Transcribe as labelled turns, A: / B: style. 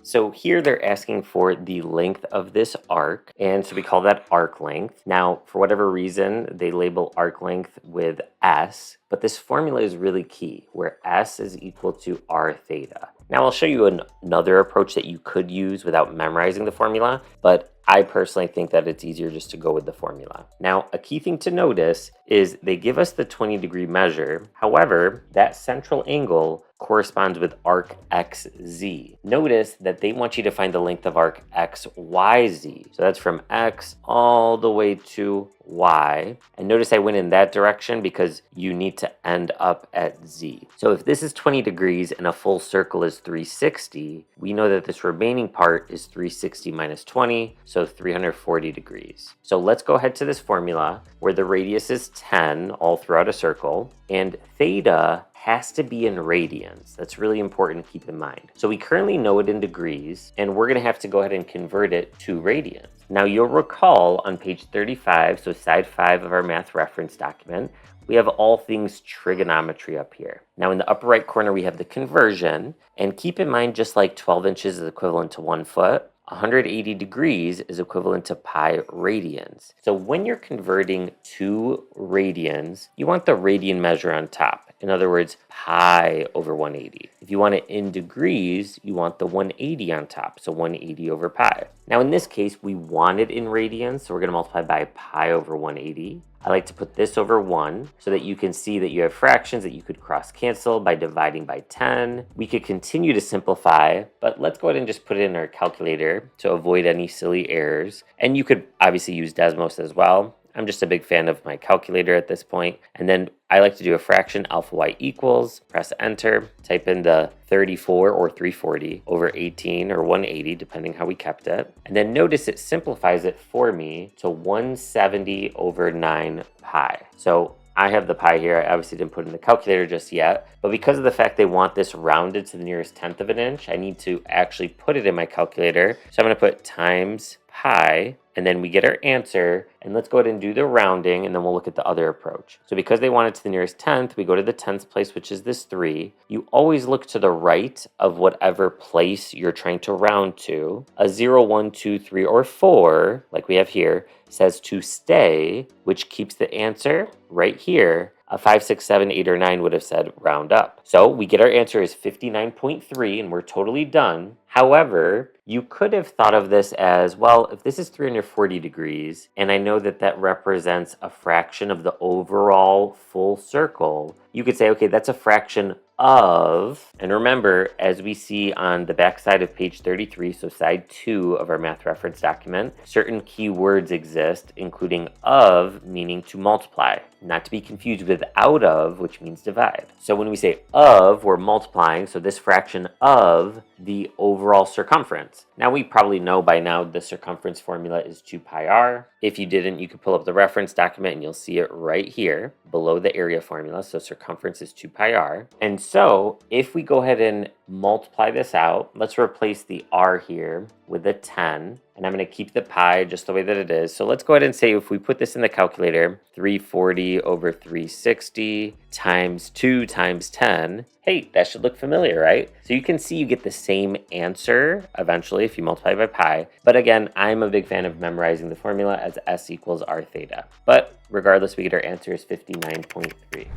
A: So here they're asking for the length of this arc, and so we call that arc length. Now, for whatever reason, they label arc length with S, but this formula is really key, where S is equal to r theta. Now, I'll show you another approach that you could use without memorizing the formula, but I personally think that it's easier just to go with the formula. Now, a key thing to notice is they give us the 20-degree measure. However, that central angle corresponds with arc XZ. Notice that they want you to find the length of arc XYZ. So that's from X all the way to Y. And notice I went in that direction because you need to end up at Z. So if this is 20 degrees and a full circle is 360, we know that this remaining part is 360 minus 20, so 340 degrees. So let's go ahead to this formula where the radius is 10 all throughout a circle, and theta has to be in radians. That's really important to keep in mind. So we currently know it in degrees, and we're gonna have to go ahead and convert it to radians. Now you'll recall on page 35, so side 5 of our math reference document, we have all things trigonometry up here. Now in the upper right corner, we have the conversion, and keep in mind, just like 12 inches is equivalent to 1 foot, 180 degrees is equivalent to pi radians. So when you're converting to radians, you want the radian measure on top. In other words, pi over 180. If you want it in degrees, you want the 180 on top, so 180 over pi. Now in this case, we want it in radians, so we're gonna multiply by pi over 180. I like to put this over 1 so that you can see that you have fractions that you could cross cancel by dividing by 10. We could continue to simplify, but let's go ahead and just put it in our calculator to avoid any silly errors. And you could obviously use Desmos as well. I'm just a big fan of my calculator at this point. And then I like to do a fraction, alpha y equals, press enter, type in the 34 or 340 over 18 or 180, depending how we kept it. And then notice it simplifies it for me to 170 over 9 pi. So I have the pi here. I obviously didn't put it in the calculator just yet, but because of the fact they want this rounded to the nearest 10th of an inch, I need to actually put it in my calculator. So I'm gonna put times pi, and then we get our answer, and let's go ahead and do the rounding, and then we'll look at the other approach. So because they want it to the nearest 10th, we go to the 10th place, which is this 3. You always look to the right of whatever place you're trying to round to. A 0, 1, 2, 3, or 4, like we have here, says to stay, which keeps the answer right here. A 5, 6, 7, 8, or 9 would have said round up. So we get our answer is 59.3, and we're totally done. However, you could have thought of this as, well, if this is 340 degrees, and I know that that represents a fraction of the overall full circle, you could say, okay, that's a fraction of, and remember, as we see on the back side of page 33, so side 2 of our math reference document, certain key words exist, including of, meaning to multiply, not to be confused with out of, which means divide. So when we say of, we're multiplying, so this fraction of the overall circumference. Now we probably know by now the circumference formula is 2 pi r. If you didn't, you could pull up the reference document and you'll see it right here below the area formula. So circumference is 2 pi r. And so if we go ahead and multiply this out, let's replace the r here with a 10. And I'm going to keep the pi just the way that it is. So let's go ahead and say, if we put this in the calculator, 340 over 360 times 2 times 10. Hey, that should look familiar, right? So you can see you get the same answer eventually if you multiply by pi. But again, I'm a big fan of memorizing the formula as S equals r theta. But regardless, we get our answer is 59.3.